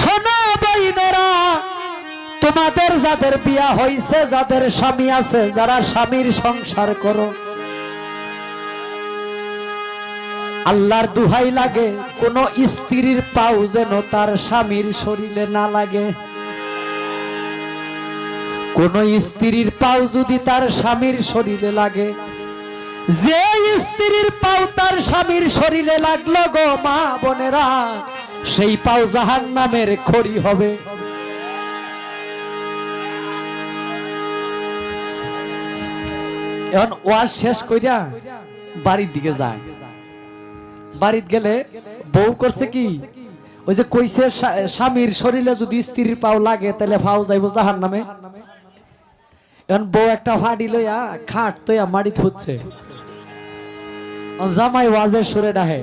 শোনো বইনেরা, তোমাদের যাদের বিয়া হইছে, যাদের স্বামী আছে, যারা স্বামীর সংসার করো, আল্লাহর দুহাই লাগে কোন স্ত্রীর পাও যেন তার স্বামীর শরীরে না লাগে। কোন স্ত্রীর পাও যদি তার স্বামীর শরীরে লাগে, যে স্ত্রীর পাও তার স্বামীর শরীরে লাগলো গো মা বোনেরা, সেই পাও জাহান্নামের খড়ি হবে। এখন ওয়াজ শেষ কইরা বাড়ির দিকে যায়। বাড়িত গেলে বউ করছে কি, ওই যে কইছে স্বামীর শরীরে যদি স্ত্রীর পাও লাগে তাহলে পাও যাইব জাহান্নামে। এখন বউ একটা ফাড়ি লইয়া খাট তৈয়া মাড়ি থুচ্ছে, জামাই ওয়াজের সুরে ডাহে,